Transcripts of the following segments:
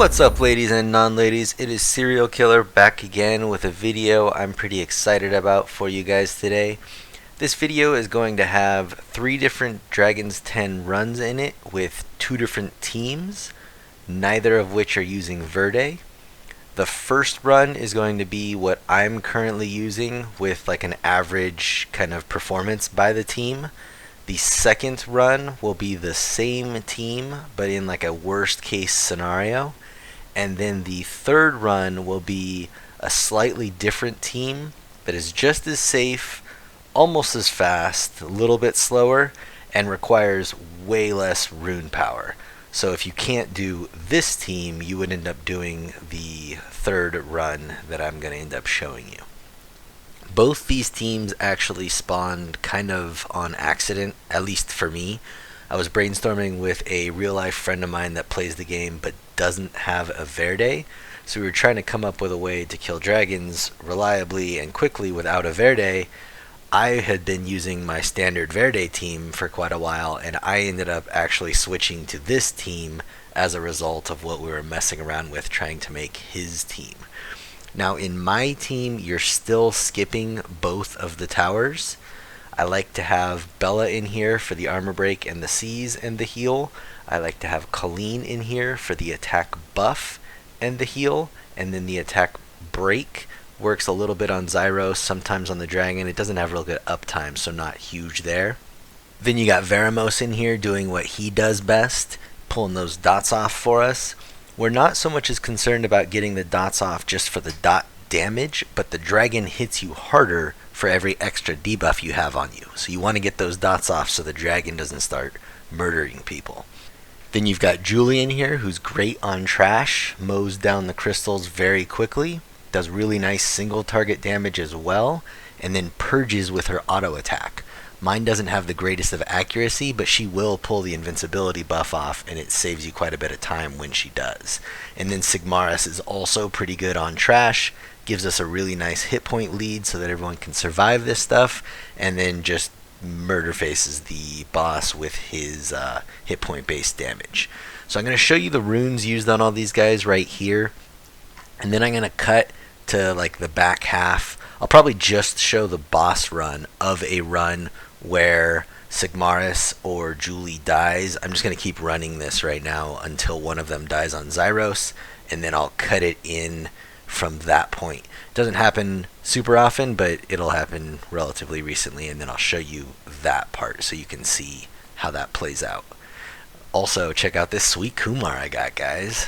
What's up, ladies and non-ladies? It is Cerealkiler back again with a video I'm pretty excited about for you guys today. This video is going to have 3 different Dragon's 10 runs in it with 2 different teams, neither of which are using Verde. The first run is going to be what I'm currently using with like an average kind of performance by the team. The second run will be the same team, but in like a worst case scenario. And then the third run will be a slightly different team that is just as safe, almost as fast, a little bit slower, and requires way less rune power. So if you can't do this team, you would end up doing the third run that I'm going to end up showing you. Both these teams actually spawned kind of on accident, at least for me. I was brainstorming with a real-life friend of mine that plays the game but doesn't have a Verde, so we were trying to come up with a way to kill dragons reliably and quickly without a Verde. I had been using my standard Verde team for quite a while, and I ended up actually switching to this team as a result of what we were messing around with trying to make his team. Now in my team, you're still skipping both of the towers. I like to have Bella in here for the armor break and the seize and the heal. I like to have Colleen in here for the attack buff and the heal, and then the attack break works a little bit on Zyros, sometimes on the dragon. It doesn't have real good uptime, so not huge there. Then you got Veromos in here doing what he does best, pulling those dots off for us. We're not so much as concerned about getting the dots off just for the dot damage, but the dragon hits you harder for every extra debuff you have on you. So you want to get those dots off so the dragon doesn't start murdering people. Then you've got Julie in here, who's great on trash, mows down the crystals very quickly, does really nice single target damage as well, and then purges with her auto attack. Mine doesn't have the greatest of accuracy, but she will pull the invincibility buff off, and it saves you quite a bit of time when she does. And then Sigmarus is also pretty good on trash, gives us a really nice hit point lead so that everyone can survive this stuff, and then just murder faces the boss with his hit point based damage. So I'm going to show you the runes used on all these guys right here, and then I'm going to cut to like the back half. I'll probably just show the boss run of a run where Sigmarus or Julie dies. I'm just going to keep running this right now until one of them dies on Zyros, and then I'll cut it in from that point. It doesn't happen super often, but it'll happen relatively recently, and then I'll show you that part so you can see how that plays out. Also, check out this sweet Kumar I got, guys.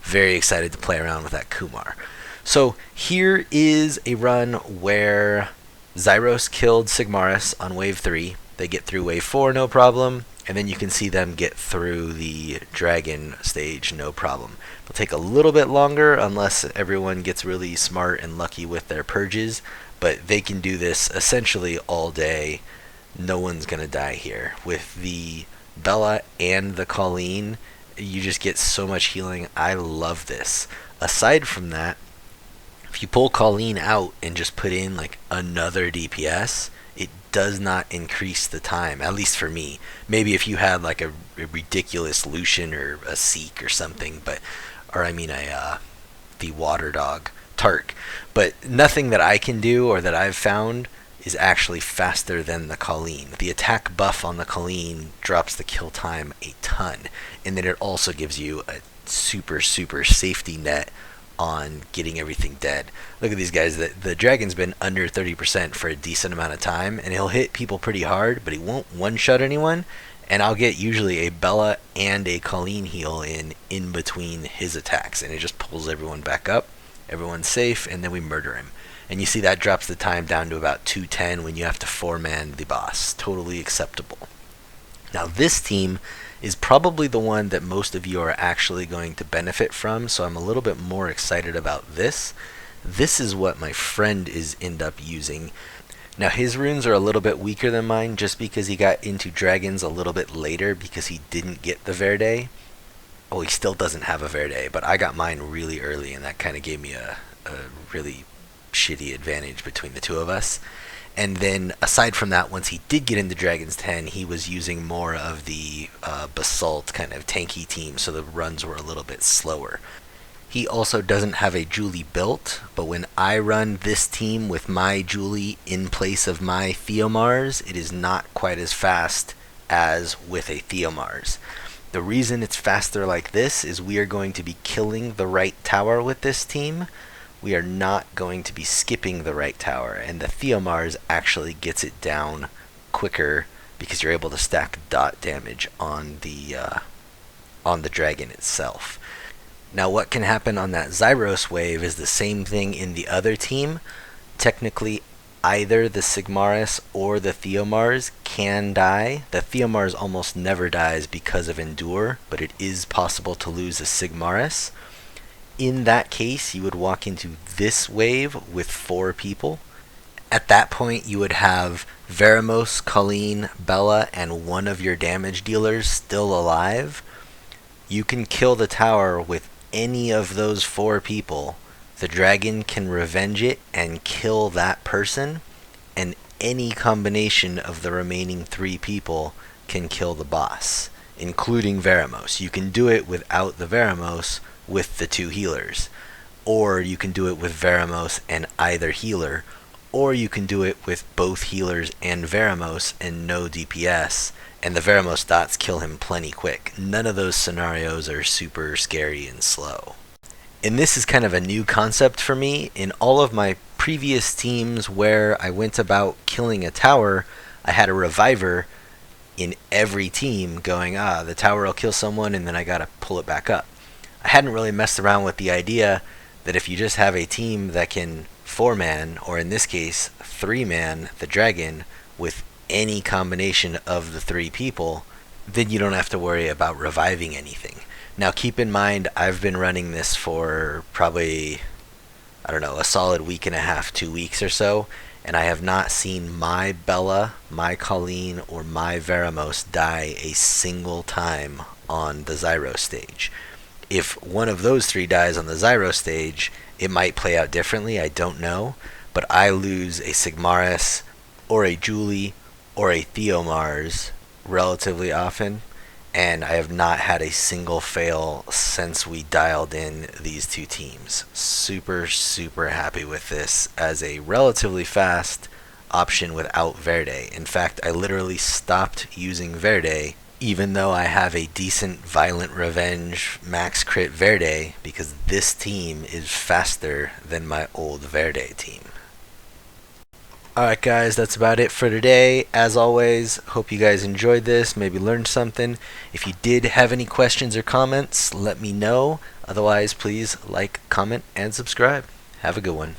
Very excited to play around with that Kumar. So here is a run where Zyros killed Sigmarus on wave 3. They get through wave 4 no problem, and then you can see them get through the dragon stage no problem. It'll take a little bit longer unless everyone gets really smart and lucky with their purges, but they can do this essentially all day. No one's gonna die here. With the Bella and the Colleen, you just get so much healing. I love this. Aside from that, if you pull Colleen out and just put in like another DPS, it does not increase the time, at least for me. Maybe if you had like a ridiculous Lucian or a Seek or something, the water dog, Tark. But nothing that I can do or that I've found is actually faster than the Colleen. The attack buff on the Colleen drops the kill time a ton, and then it also gives you a super safety net on getting everything dead. Look at these guys. The dragon's been under 30% for a decent amount of time, and he'll hit people pretty hard, but he won't one-shot anyone, and I'll get usually a Bella and a Colleen heal in between his attacks, and it just pulls everyone back up. Everyone's safe, and then we murder him. And you see that drops the time down to about 210 when you have to 4-man the boss. Totally acceptable. Now this team is probably the one that most of you are actually going to benefit from, so I'm a little bit more excited about this. This is what my friend is end up using. Now his runes are a little bit weaker than mine just because he got into dragons a little bit later because he didn't get the Verde. Oh, he still doesn't have a Verde, but I got mine really early, and that kind of gave me a really shitty advantage between the two of us. And then aside from that, once he did get into Dragon's 10, he was using more of the Basalt kind of tanky team, so the runs were a little bit slower. He also doesn't have a Julie built, but when I run this team with my Julie in place of my Theomars, it is not quite as fast as with a Theomars. The reason it's faster like this is we are going to be killing the right tower with this team. We are not going to be skipping the right tower, and the Theomars actually gets it down quicker because you're able to stack dot damage on the dragon itself. Now what can happen on that Zyros wave is the same thing in the other team. Technically, either the Sigmarus or the Theomars can die. The Theomars almost never dies because of Endure, but it is possible to lose a Sigmarus. In that case, you would walk into this wave with 4 people. At that point, you would have Veromos, Colleen, Bella, and one of your damage dealers still alive. You can kill the tower with any of those 4 people. The dragon can revenge it and kill that person, and any combination of the remaining 3 people can kill the boss, including Veromos. You can do it without the Veromos with the 2 healers, or you can do it with Veromos and either healer, or you can do it with both healers and Veromos and no DPS, and the Veromos dots kill him plenty quick. None of those scenarios are super scary and slow. And this is kind of a new concept for me. In all of my previous teams where I went about killing a tower, I had a reviver in every team going, the tower will kill someone and then I gotta pull it back up. I hadn't really messed around with the idea that if you just have a team that can 4-man, or in this case 3-man, the dragon, with any combination of the 3 people, then you don't have to worry about reviving anything. Now keep in mind, I've been running this for probably, I don't know, a solid week and a half, 2 weeks or so, and I have not seen my Bella, my Colleen, or my Veromos die a single time on the Zyro stage. If one of those 3 dies on the Zyro stage, it might play out differently, I don't know, but I lose a Sigmarus, or a Julie, or a Theomars relatively often, and I have not had a single fail since we dialed in these 2 teams. Super, super happy with this as a relatively fast option without Verde. In fact, I literally stopped using Verde even though I have a decent Violent Revenge max crit Verde, because this team is faster than my old Verde team. Alright guys, that's about it for today. As always, hope you guys enjoyed this, maybe learned something. If you did have any questions or comments, let me know. Otherwise, please like, comment, and subscribe. Have a good one.